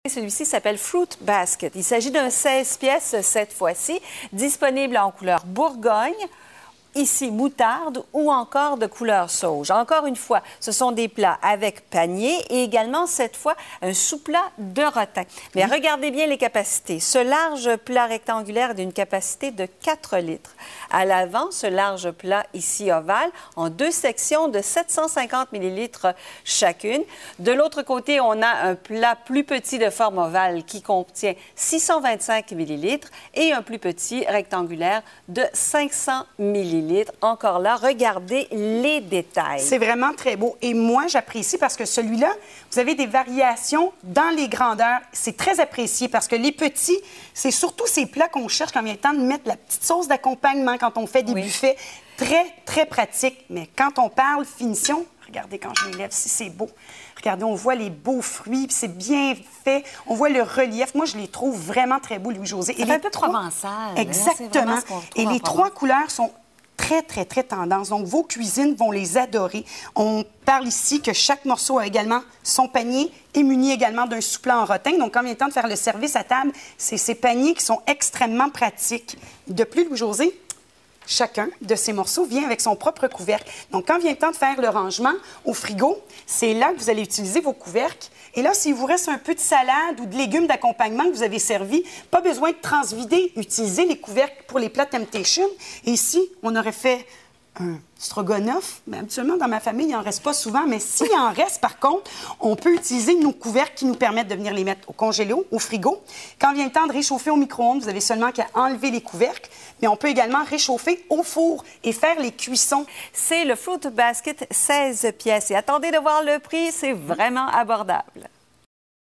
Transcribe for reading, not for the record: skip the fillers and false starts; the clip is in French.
Celui-ci s'appelle Fruit Basket. Il s'agit d'un 16 pièces cette fois-ci, disponible en couleur Bourgogne, ici moutarde ou encore de couleur sauge. Encore une fois, ce sont des plats avec panier et également cette fois un sous-plat de rotins. Mais regardez bien les capacités. Ce large plat rectangulaire est d'une capacité de 4 litres. À l'avant, ce large plat ici ovale en 2 sections de 750 millilitres chacune. De l'autre côté, on a un plat plus petit de forme ovale qui contient 625 millilitres et un plus petit rectangulaire de 500 millilitres. Encore là, regardez les détails. C'est vraiment très beau. Et moi, j'apprécie parce que celui-là, vous avez des variations dans les grandeurs. C'est très apprécié parce que les petits, c'est surtout ces plats qu'on cherche quand il vient le temps de mettre la petite sauce d'accompagnement quand on fait des buffets. Très, très pratique. Mais quand on parle finition, regardez quand je les lève, si c'est beau. Regardez, on voit les beaux fruits, puis c'est bien fait. On voit le relief. Moi, je les trouve vraiment très beaux, Louis-José. C'est un peu provençal. Exactement. Et les 3 couleurs sont très, très, très tendance. Donc, vos cuisines vont les adorer. On parle ici que chaque morceau a également son panier et muni également d'un sous-plat en rotin. Donc, quand il vient le temps de faire le service à table, c'est ces paniers qui sont extrêmement pratiques. De plus, Louis-José, chacun de ces morceaux vient avec son propre couvercle. Donc, quand vient le temps de faire le rangement au frigo, c'est là que vous allez utiliser vos couvercles. Et là, s'il vous reste un peu de salade ou de légumes d'accompagnement que vous avez servi, pas besoin de transvider. Utilisez les couvercles pour les plats Temptation. Et ici, on aurait fait un stroganoff. Mais habituellement, dans ma famille, il n'en reste pas souvent. Mais s'il en reste, par contre, on peut utiliser nos couvercles qui nous permettent de venir les mettre au congélo, au frigo. Quand vient le temps de réchauffer au micro-ondes, vous avez seulement qu'à enlever les couvercles. Mais on peut également réchauffer au four et faire les cuissons. C'est le Fruit Basket 16 pièces. Et attendez de voir le prix, c'est vraiment abordable.